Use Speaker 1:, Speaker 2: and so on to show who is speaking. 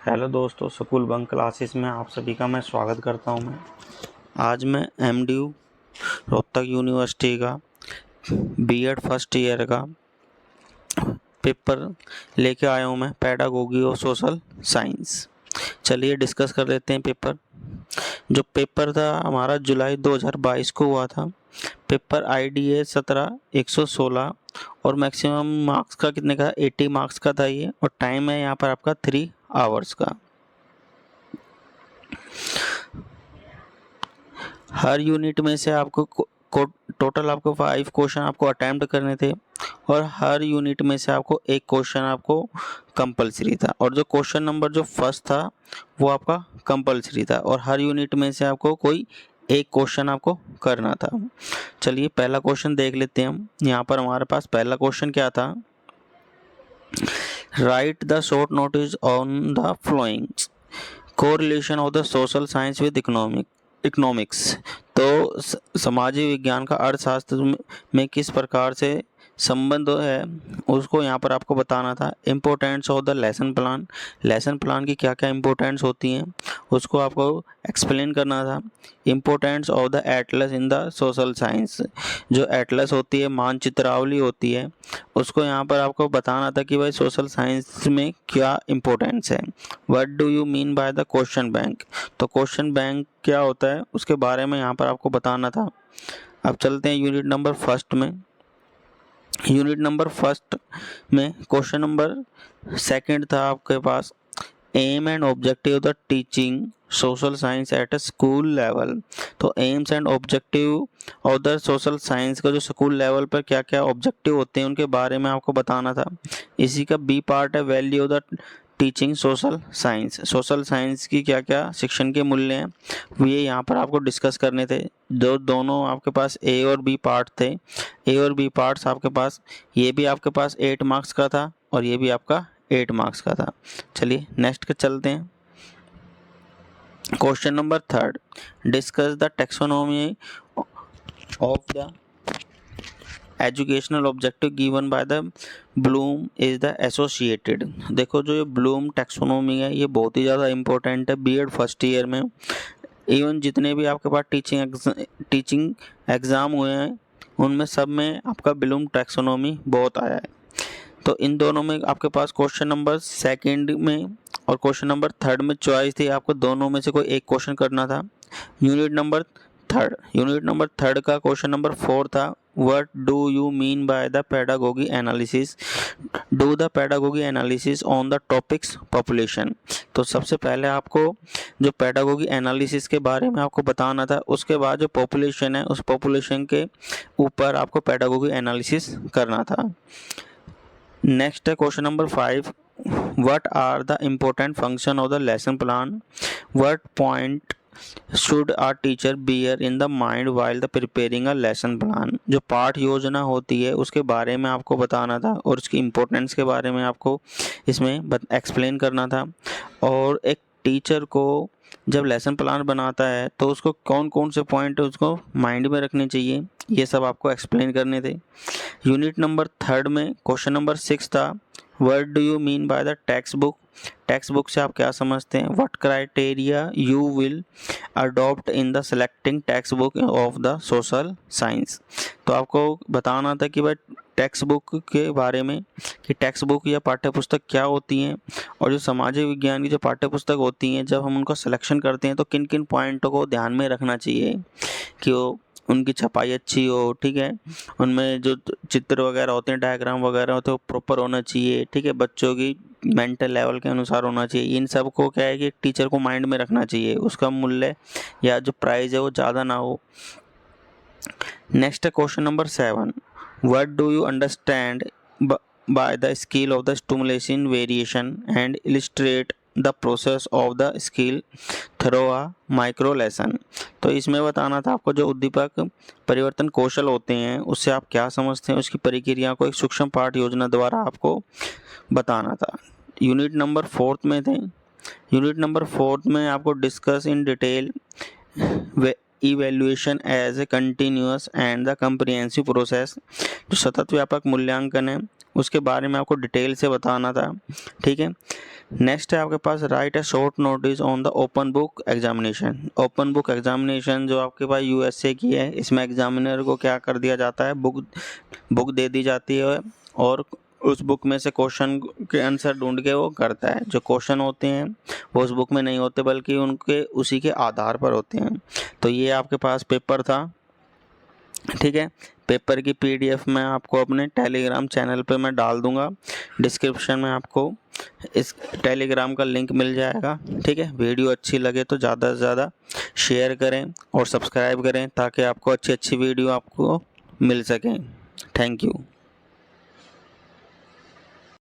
Speaker 1: Hello दोस्तों, school bunk classes में आप सभी का मैं स्वागत करता हूं। आज मैं एमडीयू रोहतक यूनिवर्सिटी का बीएड फर्स्ट ईयर का पेपर लेके आया हूं मैं, पेडागोगी और सोशल साइंस। चलिए डिस्कस कर लेते हैं पेपर। जो पेपर था हमारा जुलाई 2022 को हुआ था। पेपर आईडी है 17 116 और मैक्सिमम मार्क्स का कितने का, 80 मार्क्स का था ये, और टाइम है यहाँ पर आपका 3 आवर्स का। हर यूनिट में से आपको टोटल आपको 5 क्वेश्चन आपको अटेम्प्ट करने थे और हर यूनिट में से आपको एक क्वेश्चन आपको कंपलसरी था, और जो क्वेश्चन नंबर जो फर्स्ट था वो आपका कंपलसरी था, और हर यूनिट में से आपको कोई एक क्वेश्चन आपको करना था। चलिए पहला क्वेश्चन देख लेते हैं हम। यहाँ पर हमारे पास पहला क्वेश्चन क्या था, right the short notice on the flowing correlation of the social science with economics. तो सामाजिक विज्ञान का अर्थशास्त्र में किस प्रकार से संबंध है उसको यहाँ पर आपको बताना था। Importance of the lesson plan की क्या क्या इम्पोर्टेंस होती हैं उसको आपको एक्सप्लेन करना था। Importance of the Atlas in the social science, जो एटलस होती है, मानचित्रावली होती है, उसको यहाँ पर आपको बताना था कि भाई सोशल साइंस में क्या इम्पोर्टेंस है। What do you mean by the question bank, तो क्वेश्चन बैंक क्या होता है उसके बारे में यहाँ पर आपको बताना था। अब चलते हैं यूनिट नंबर फर्स्ट में। यूनिट नंबर फर्स्ट में क्वेश्चन नंबर सेकंड था आपके पास, aim and objective the teaching social science at a school level. तो aims and objective of the social science का जो स्कूल लेवल पर क्या क्या ऑब्जेक्टिव होते हैं उनके बारे में आपको बताना था। इसी का बी पार्ट है, value of the teaching social science. Social science की क्या क्या शिक्षण के मूल्य हैं ये यहाँ पर आपको डिस्कस करने थे। दोनों आपके पास ए और बी पार्ट थे। ए और बी पार्ट्स आपके पास, ये भी आपके पास 8 मार्क्स का था और ये भी आपका 8 मार्क्स का था। चलिए नेक्स्ट के चलते हैं। Question number third, discuss the taxonomy of the educational objective given by the Bloom is the associated. देखो जो ये ब्लूम टेक्सोनॉमी है ये बहुत ही ज़्यादा इंपॉर्टेंट है बीएड फर्स्ट ईयर में। इवन जितने भी आपके पास टीचिंग एग्ज़ाम हुए हैं उनमें सब में आपका ब्लूम टेक्सोनॉमी बहुत आया है। तो इन दोनों में आपके पास क्वेश्चन नंबर सेकंड में और क्वेश्चन नंबर थर्ड में चॉइस थी, आपको दोनों में से कोई एक क्वेश्चन करना था। यूनिट नंबर थर्ड का क्वेश्चन नंबर 4 था, what do you mean by the pedagogy analysis, do the pedagogy analysis on the topics population. तो सबसे पहले आपको जो पेडागोगी एनालिसिस के बारे में आपको बताना था, उसके बाद जो पॉपुलेशन है उस पॉपुलेशन के ऊपर आपको पेडागोगी एनालिसिस करना था। नेक्स्ट है question number 5, what are the important function of the lesson plan, what point should are teacher bear in the mind while the preparing a lesson plan. जो पाठ योजना होती है उसके बारे में आपको बताना था और उसकी इम्पोर्टेंस के बारे में आपको इसमें एक्सप्लेन करना था। और एक टीचर को जब लेसन प्लान बनाता है तो उसको कौन कौन से पॉइंट उसको माइंड में रखने चाहिए ये सब आपको एक्सप्लेन करने थे। यूनिट नंबर थर्ड में क्वेश्चन नंबर 6 था, what do you mean by the text book, text book से आप क्या समझते हैं। What criteria you will adopt in the selecting text book of the social science. तो आपको बताना था कि भाई टेक्स्ट बुक के बारे में कि टेक्स्ट बुक या पाठ्य पुस्तक क्या होती हैं, और जो सामाजिक विज्ञान की जो पाठ्य पुस्तक होती हैं जब हम उनका सिलेक्शन करते हैं तो किन किन पॉइंटों को ध्यान में रखना चाहिए कि वो उनकी छपाई अच्छी हो, ठीक है, उनमें जो चित्र वगैरह होते हैं, डायग्राम वगैरह होते हैं वो प्रॉपर होना चाहिए, ठीक है, बच्चों की मेंटल लेवल के अनुसार होना चाहिए। इन सब को क्या है कि टीचर को माइंड में रखना चाहिए, उसका मूल्य या जो प्राइस है वो ज़्यादा ना हो। नेक्स्ट है question number 7, what do you understand by the scale of the stimulation variation and illustrate the process of the skill through a micro lesson. तो इसमें बताना था आपको जो उद्दीपक परिवर्तन कौशल होते हैं उससे आप क्या समझते हैं, उसकी प्रक्रिया को एक सूक्ष्म पाठ योजना द्वारा आपको बताना था। यूनिट नंबर 4 में थे। यूनिट नंबर 4 में आपको discuss in detail evaluation as a continuous and the comprehensive process. जो सतत व्यापक मूल्यांकन है उसके बारे में आपको डिटेल से बताना था, ठीक है। नेक्स्ट है आपके पास write a short notice on the open book examination. Open book examination जो आपके पास यूएसए की है, इसमें एग्जामिनर को क्या कर दिया जाता है, बुक दे दी जाती है और उस बुक में से क्वेश्चन के आंसर ढूंढ के वो करता है। जो क्वेश्चन होते हैं वो उस बुक में नहीं होते बल्कि उनके उसी के आधार पर होते हैं। तो ये आपके पास पेपर था, ठीक है। पेपर की पीडीएफ मैं आपको अपने टेलीग्राम चैनल पे मैं डाल दूंगा, डिस्क्रिप्शन में आपको इस टेलीग्राम का लिंक मिल जाएगा, ठीक है। वीडियो अच्छी लगे तो ज़्यादा से ज़्यादा शेयर करें और सब्सक्राइब करें ताकि आपको अच्छी अच्छी वीडियो आपको मिल सकें। Thank you.